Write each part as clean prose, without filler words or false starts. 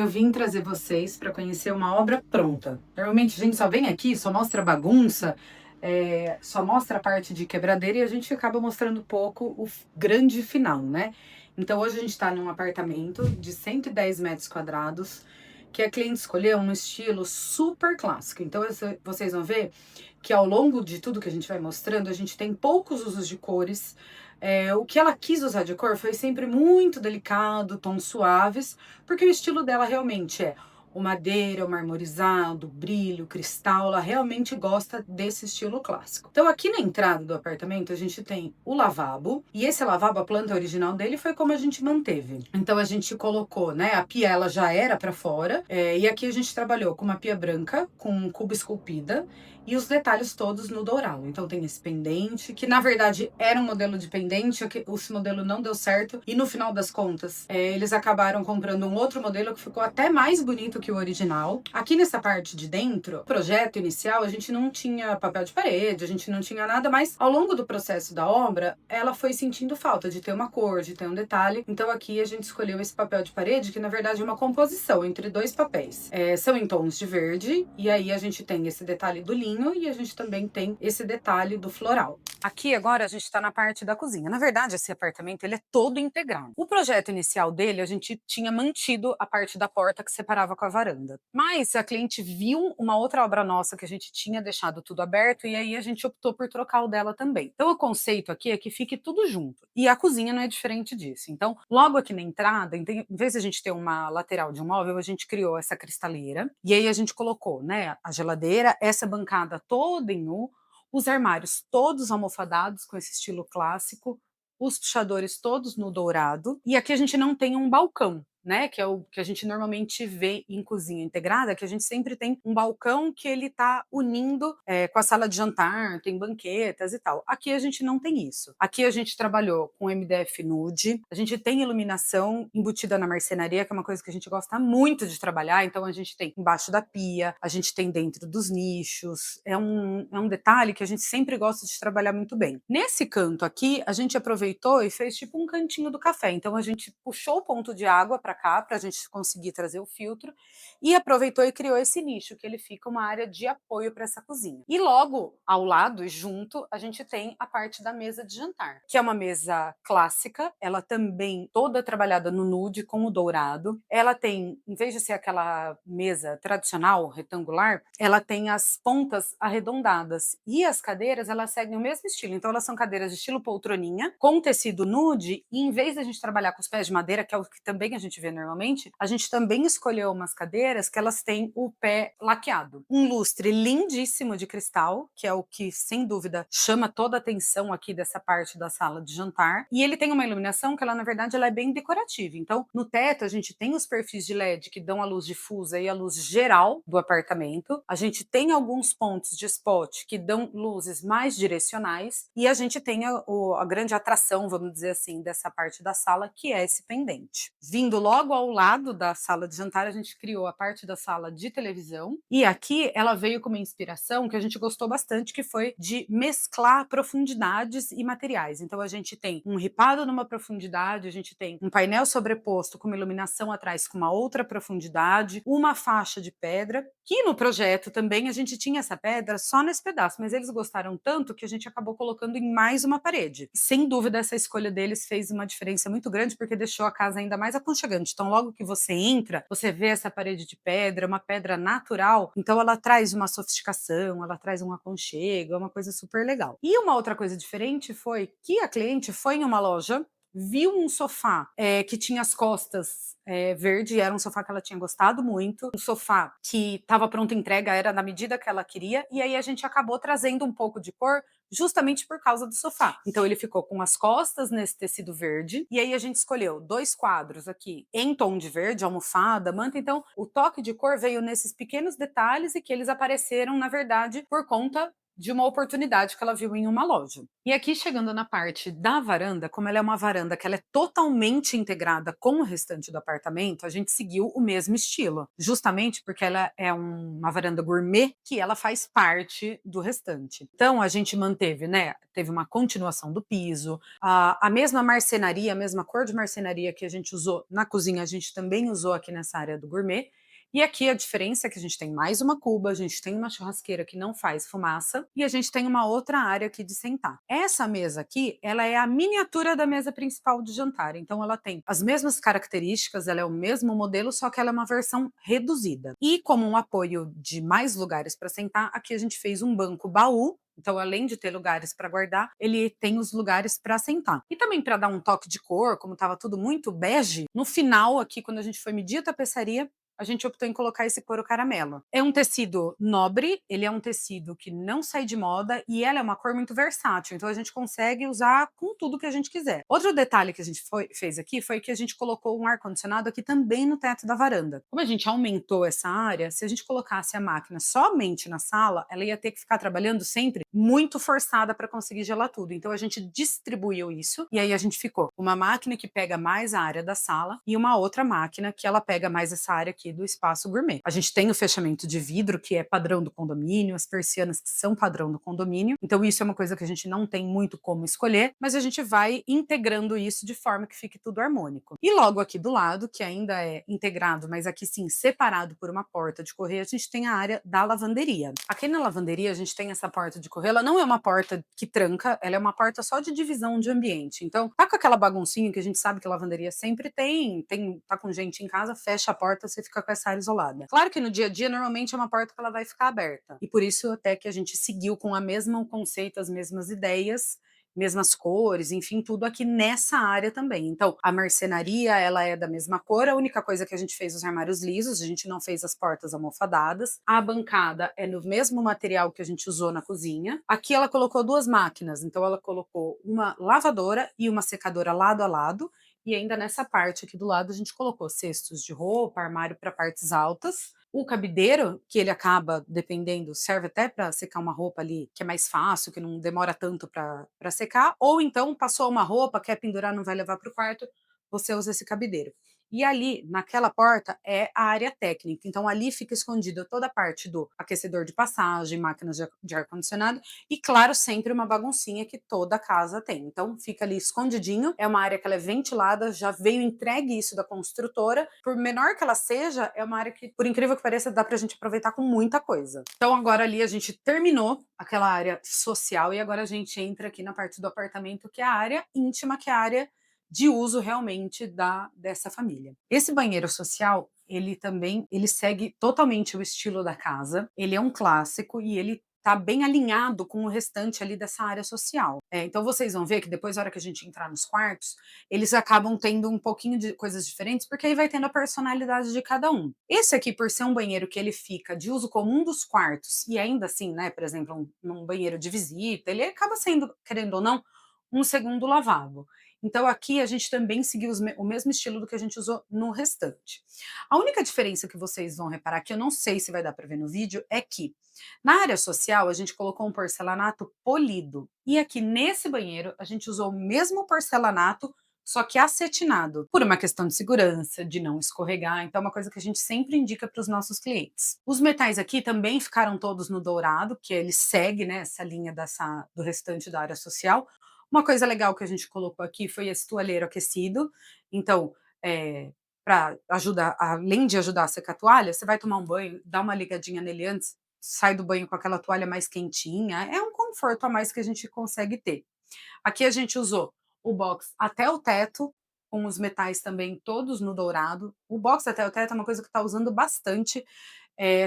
eu vim trazer vocês para conhecer uma obra pronta. Normalmente a gente só vem aqui, só mostra bagunça, só mostra a parte de quebradeira e a gente acaba mostrando pouco o grande final, né? Então hoje a gente está num apartamento de 110 metros quadrados, que a cliente escolheu um estilo super clássico. Então vocês vão ver que ao longo de tudo que a gente vai mostrando, a gente tem poucos usos de cores. O que ela quis usar de cor foi sempre muito delicado, tons suaves, porque o estilo dela realmente é o madeira, o marmorizado, o brilho, o cristal. Ela realmente gosta desse estilo clássico. Então, aqui na entrada do apartamento, a gente tem o lavabo, e esse lavabo, a planta original dele foi como a gente manteve. Então, a gente colocou, né, a pia ela já era para fora, e aqui a gente trabalhou com uma pia branca, com cuba esculpida, e os detalhes todos no dourado. Então tem esse pendente, que na verdade era um modelo de pendente, esse modelo não deu certo, e no final das contas, eles acabaram comprando um outro modelo que ficou até mais bonito que o original. Aqui nessa parte de dentro, projeto inicial, a gente não tinha papel de parede, a gente não tinha nada, mas ao longo do processo da obra, ela foi sentindo falta de ter uma cor, de ter um detalhe. Então aqui a gente escolheu esse papel de parede, que na verdade é uma composição entre dois papéis. São em tons de verde, e aí a gente tem esse detalhe do linho, e a gente também tem esse detalhe do floral. Aqui agora a gente está na parte da cozinha. Na verdade, esse apartamento ele é todo integrado. O projeto inicial dele, a gente tinha mantido a parte da porta que separava com a varanda. Mas a cliente viu uma outra obra nossa que a gente tinha deixado tudo aberto, e aí a gente optou por trocar o dela também. Então o conceito aqui é que fique tudo junto. E a cozinha não é diferente disso. Então, logo aqui na entrada, em vez de a gente ter uma lateral de um móvel, a gente criou essa cristaleira. E aí a gente colocou, né, a geladeira, essa bancada toda em U, os armários todos almofadados com esse estilo clássico, os puxadores todos no dourado, e aqui a gente não tem um balcão, né, que é o que a gente normalmente vê em cozinha integrada, que a gente sempre tem um balcão que ele tá unindo com a sala de jantar, tem banquetas e tal. Aqui a gente não tem isso. Aqui a gente trabalhou com MDF nude, a gente tem iluminação embutida na marcenaria, que é uma coisa que a gente gosta muito de trabalhar, então a gente tem embaixo da pia, a gente tem dentro dos nichos, é um detalhe que a gente sempre gosta de trabalhar muito bem. Nesse canto aqui, a gente aproveitou e fez tipo um cantinho do café, então a gente puxou o ponto de água para cá, para a gente conseguir trazer o filtro, e aproveitou e criou esse nicho, que ele fica uma área de apoio para essa cozinha. E logo ao lado e junto, a gente tem a parte da mesa de jantar, que é uma mesa clássica, ela também toda trabalhada no nude com o dourado. Ela tem, em vez de ser aquela mesa tradicional, retangular, ela tem as pontas arredondadas. E as cadeiras, elas seguem o mesmo estilo. Então, elas são cadeiras de estilo poltroninha, com tecido nude, e em vez de a gente trabalhar com os pés de madeira, que é o que também a gente vê normalmente, a gente também escolheu umas cadeiras que elas têm o pé laqueado. Um lustre lindíssimo de cristal, que é o que, sem dúvida, chama toda a atenção aqui dessa parte da sala de jantar. E ele tem uma iluminação que ela, na verdade, ela é bem decorativa. Então, no teto, a gente tem os perfis de LED que dão a luz difusa e a luz geral do apartamento. A gente tem alguns pontos de spot que dão luzes mais direcionais. E a gente tem a grande atração, vamos dizer assim, dessa parte da sala, que é esse pendente. Vindo logo ao lado da sala de jantar, a gente criou a parte da sala de televisão. E aqui ela veio com uma inspiração que a gente gostou bastante, que foi de mesclar profundidades e materiais. Então a gente tem um ripado numa profundidade, a gente tem um painel sobreposto com uma iluminação atrás com uma outra profundidade, uma faixa de pedra, que no projeto também a gente tinha essa pedra só nesse pedaço, mas eles gostaram tanto que a gente acabou colocando em mais uma parede. Sem dúvida, essa escolha deles fez uma diferença muito grande, porque deixou a casa ainda mais aconchegante. Então, logo que você entra, você vê essa parede de pedra, uma pedra natural, então ela traz uma sofisticação, ela traz um aconchego, é uma coisa super legal. E uma outra coisa diferente foi que a cliente foi em uma loja, viu um sofá que tinha as costas verde, era um sofá que ela tinha gostado muito, um sofá que estava pronto entrega, era na medida que ela queria, e aí a gente acabou trazendo um pouco de cor justamente por causa do sofá. Então ele ficou com as costas nesse tecido verde, e aí a gente escolheu 2 quadros aqui em tom de verde, almofada, manta, então o toque de cor veio nesses pequenos detalhes e que eles apareceram, na verdade, por conta de uma oportunidade que ela viu em uma loja. E aqui chegando na parte da varanda, como ela é uma varanda que ela é totalmente integrada com o restante do apartamento, a gente seguiu o mesmo estilo, justamente porque ela é uma varanda gourmet que ela faz parte do restante. Então a gente manteve, né, teve uma continuação do piso, a mesma marcenaria, a mesma cor de marcenaria que a gente usou na cozinha, a gente também usou aqui nessa área do gourmet. E aqui a diferença é que a gente tem mais uma cuba, a gente tem uma churrasqueira que não faz fumaça e a gente tem uma outra área aqui de sentar. Essa mesa aqui, ela é a miniatura da mesa principal de jantar, então ela tem as mesmas características, ela é o mesmo modelo, só que ela é uma versão reduzida. E como um apoio de mais lugares para sentar, aqui a gente fez um banco baú. Então, além de ter lugares para guardar, ele tem os lugares para sentar. E também para dar um toque de cor, como estava tudo muito bege, no final aqui, quando a gente foi medir a tapeçaria, a gente optou em colocar esse couro caramelo. É um tecido nobre, ele é um tecido que não sai de moda e ela é uma cor muito versátil, então a gente consegue usar com tudo que a gente quiser. Outro detalhe que a gente fez aqui foi que a gente colocou um ar-condicionado aqui também no teto da varanda. Como a gente aumentou essa área, se a gente colocasse a máquina somente na sala, ela ia ter que ficar trabalhando sempre muito forçada para conseguir gelar tudo. Então a gente distribuiu isso e aí a gente ficou uma máquina que pega mais a área da sala e uma outra máquina que ela pega mais essa área aqui do espaço gourmet. A gente tem o fechamento de vidro, que é padrão do condomínio, as persianas que são padrão do condomínio. Então, isso é uma coisa que a gente não tem muito como escolher, mas a gente vai integrando isso de forma que fique tudo harmônico. E logo aqui do lado, que ainda é integrado, mas aqui sim separado por uma porta de correr, a gente tem a área da lavanderia. Aqui na lavanderia, a gente tem essa porta de correr, ela não é uma porta que tranca, ela é uma porta só de divisão de ambiente. Então, tá com aquela baguncinha que a gente sabe que a lavanderia sempre tem, tá com gente em casa, fecha a porta, você fica com essa área isolada. Claro que no dia a dia, normalmente é uma porta que ela vai ficar aberta. E por isso até que a gente seguiu com a mesma conceito, as mesmas ideias, mesmas cores, enfim, tudo aqui nessa área também. Então, a marcenaria, ela é da mesma cor, a única coisa que a gente fez os armários lisos, a gente não fez as portas almofadadas. A bancada é no mesmo material que a gente usou na cozinha. Aqui ela colocou duas máquinas, então ela colocou uma lavadora e uma secadora lado a lado, e ainda nessa parte aqui do lado a gente colocou cestos de roupa, armário para partes altas. O cabideiro, que ele acaba, dependendo, serve até para secar uma roupa ali, que é mais fácil, que não demora tanto para secar, ou então passou uma roupa, quer pendurar, não vai levar para o quarto, você usa esse cabideiro. E ali, naquela porta, é a área técnica. Então, ali fica escondido toda a parte do aquecedor de passagem, máquinas de ar-condicionado e, claro, sempre uma baguncinha que toda casa tem. Então, fica ali escondidinho. É uma área que ela é ventilada, já veio entregue isso da construtora. Por menor que ela seja, é uma área que, por incrível que pareça, dá pra gente aproveitar com muita coisa. Então, agora ali a gente terminou aquela área social e agora a gente entra aqui na parte do apartamento, que é a área íntima, que é a área de uso realmente dessa família. Esse banheiro social, ele segue totalmente o estilo da casa, ele é um clássico e ele tá bem alinhado com o restante ali dessa área social. Então vocês vão ver que depois, na hora que a gente entrar nos quartos, eles acabam tendo um pouquinho de coisas diferentes, porque aí vai tendo a personalidade de cada um. Esse aqui, por ser um banheiro que ele fica de uso comum dos quartos, e ainda assim, né, por exemplo, um banheiro de visita, ele acaba sendo, querendo ou não, um segundo lavabo. Então aqui a gente também seguiu o mesmo estilo do que a gente usou no restante. A única diferença que vocês vão reparar, que eu não sei se vai dar para ver no vídeo, é que na área social a gente colocou um porcelanato polido. E aqui nesse banheiro a gente usou o mesmo porcelanato, só que acetinado, por uma questão de segurança, de não escorregar. Então é uma coisa que a gente sempre indica para os nossos clientes. Os metais aqui também ficaram todos no dourado, que ele segue, né, essa linha do restante da área social. Uma coisa legal que a gente colocou aqui foi esse toalheiro aquecido. Então, para ajudar, além de ajudar a secar a toalha, você vai tomar um banho, dá uma ligadinha nele antes, sai do banho com aquela toalha mais quentinha. É um conforto a mais que a gente consegue ter. Aqui a gente usou o box até o teto, com os metais também todos no dourado. O box até o teto é uma coisa que está usando bastante,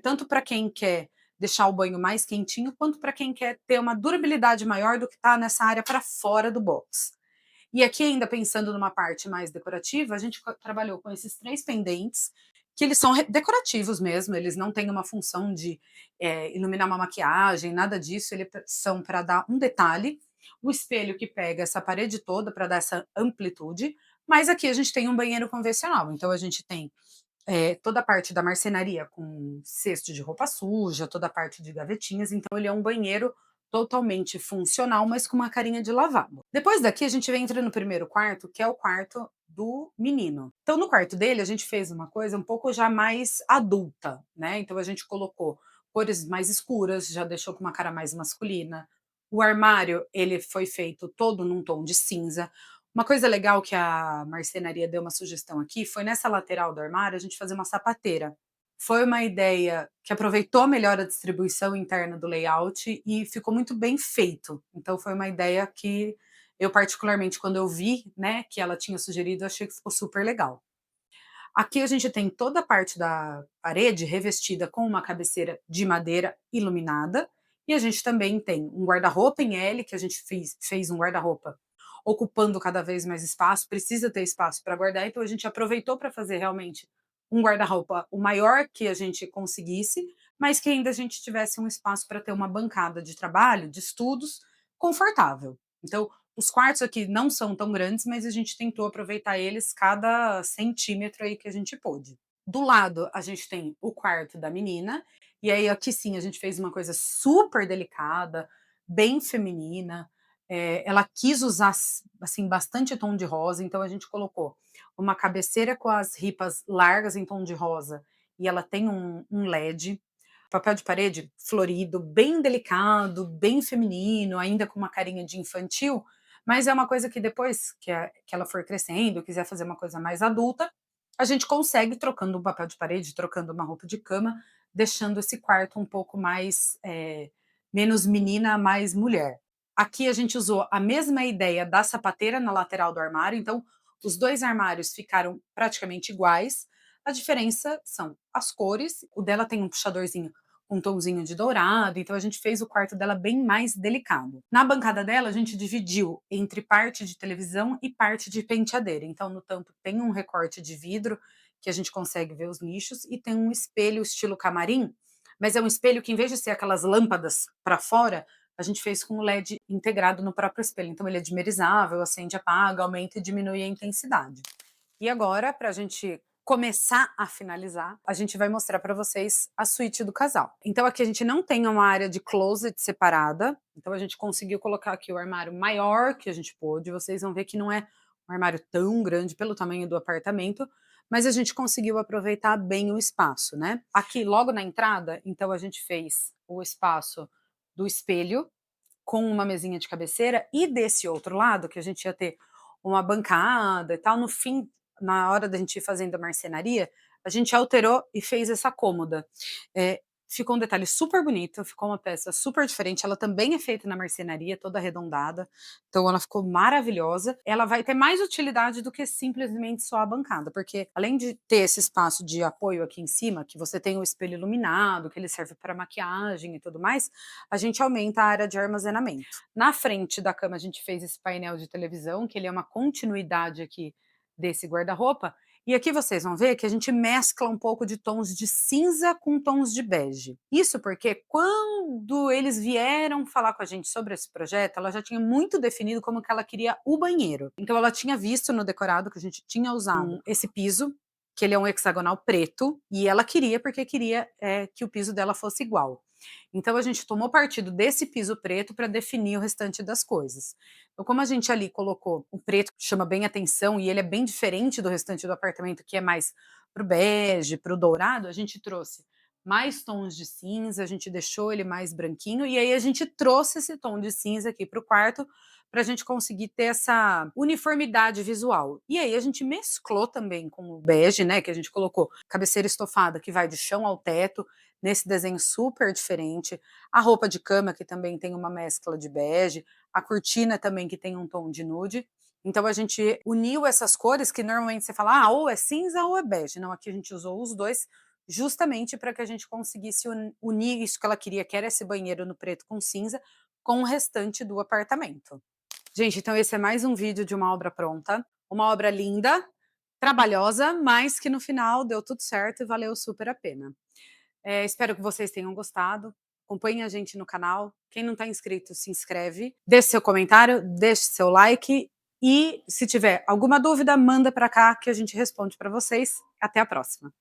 tanto para quem quer deixar o banho mais quentinho, quanto para quem quer ter uma durabilidade maior do que está nessa área para fora do box. E aqui, ainda pensando numa parte mais decorativa, a gente trabalhou com esses três pendentes, que eles são decorativos mesmo, eles não têm uma função de iluminar uma maquiagem, nada disso, eles são para dar um detalhe. O espelho que pega essa parede toda para dar essa amplitude, mas aqui a gente tem um banheiro convencional, então a gente tem toda a parte da marcenaria com cesto de roupa suja, toda a parte de gavetinhas, então ele é um banheiro totalmente funcional, mas com uma carinha de lavabo. Depois daqui a gente entra no primeiro quarto, que é o quarto do menino. Então no quarto dele a gente fez uma coisa um pouco já mais adulta, né, então a gente colocou cores mais escuras, já deixou com uma cara mais masculina. O armário, ele foi feito todo num tom de cinza. Uma coisa legal que a marcenaria deu uma sugestão aqui, foi nessa lateral do armário a gente fazer uma sapateira. Foi uma ideia que aproveitou melhor a distribuição interna do layout e ficou muito bem feito. Então foi uma ideia que eu particularmente quando eu vi, né, que ela tinha sugerido, achei que ficou super legal. Aqui a gente tem toda a parte da parede revestida com uma cabeceira de madeira iluminada, e a gente também tem um guarda-roupa em L, que a gente fez um guarda-roupa ocupando cada vez mais espaço, precisa ter espaço para guardar, então a gente aproveitou para fazer realmente um guarda-roupa o maior que a gente conseguisse, mas que ainda a gente tivesse um espaço para ter uma bancada de trabalho, de estudos, confortável. Então, os quartos aqui não são tão grandes, mas a gente tentou aproveitar eles cada centímetro aí que a gente pôde. Do lado, a gente tem o quarto da menina, e aí aqui sim a gente fez uma coisa super delicada, bem feminina. Ela quis usar assim bastante tom de rosa, então a gente colocou uma cabeceira com as ripas largas em tom de rosa e ela tem um LED, papel de parede florido, bem delicado, bem feminino, ainda com uma carinha de infantil, mas é uma coisa que depois que ela for crescendo, quiser fazer uma coisa mais adulta, a gente consegue trocando um papel de parede, trocando uma roupa de cama, deixando esse quarto um pouco mais, menos menina, mais mulher. Aqui a gente usou a mesma ideia da sapateira na lateral do armário, então os 2 armários ficaram praticamente iguais, a diferença são as cores, o dela tem um puxadorzinho com um tomzinho de dourado, então a gente fez o quarto dela bem mais delicado. Na bancada dela, a gente dividiu entre parte de televisão e parte de penteadeira. Então, no tampo tem um recorte de vidro que a gente consegue ver os nichos e tem um espelho estilo camarim, mas é um espelho que, em vez de ser aquelas lâmpadas para fora, a gente fez com o LED integrado no próprio espelho. Então, ele é dimerizável, acende, apaga, aumenta e diminui a intensidade. E agora, para a gente começar a finalizar, a gente vai mostrar para vocês a suíte do casal. Então aqui a gente não tem uma área de closet separada, então a gente conseguiu colocar aqui o armário maior que a gente pôde, vocês vão ver que não é um armário tão grande pelo tamanho do apartamento, mas a gente conseguiu aproveitar bem o espaço, né. Aqui logo na entrada, então a gente fez o espaço do espelho, com uma mesinha de cabeceira, e desse outro lado, que a gente ia ter uma bancada e tal, no fim, na hora da gente ir fazendo a marcenaria, a gente alterou e fez essa cômoda. Ficou um detalhe super bonito, ficou uma peça super diferente, ela também é feita na marcenaria, toda arredondada, então ela ficou maravilhosa. Ela vai ter mais utilidade do que simplesmente só a bancada, porque além de ter esse espaço de apoio aqui em cima, que você tem o espelho iluminado, que ele serve para maquiagem e tudo mais, a gente aumenta a área de armazenamento. Na frente da cama a gente fez esse painel de televisão, que ele é uma continuidade aqui desse guarda-roupa, e aqui vocês vão ver que a gente mescla um pouco de tons de cinza com tons de bege. Isso porque quando eles vieram falar com a gente sobre esse projeto, ela já tinha muito definido como que ela queria o banheiro. Então ela tinha visto no decorado que a gente tinha usado esse piso, que ele é um hexagonal preto, e ela queria porque queria que o piso dela fosse igual. Então a gente tomou partido desse piso preto para definir o restante das coisas. Então, como a gente ali colocou o preto, que chama bem atenção, e ele é bem diferente do restante do apartamento, que é mais pro bege, pro dourado, a gente trouxe mais tons de cinza, a gente deixou ele mais branquinho, e aí a gente trouxe esse tom de cinza aqui para o quarto, para a gente conseguir ter essa uniformidade visual. E aí a gente mesclou também com o bege, né, que a gente colocou cabeceira estofada que vai de chão ao teto, nesse desenho super diferente, a roupa de cama que também tem uma mescla de bege, a cortina também que tem um tom de nude. Então a gente uniu essas cores que normalmente você fala, ah, ou é cinza ou é bege. Não, aqui a gente usou os dois justamente para que a gente conseguisse unir isso que ela queria, que era esse banheiro no preto com cinza, com o restante do apartamento. Gente, então esse é mais um vídeo de uma obra pronta, uma obra linda, trabalhosa, mas que no final deu tudo certo e valeu super a pena. Espero que vocês tenham gostado. Acompanhem a gente no canal. Quem não está inscrito, se inscreve. Deixe seu comentário, deixe seu like. E se tiver alguma dúvida, manda para cá que a gente responde para vocês. Até a próxima.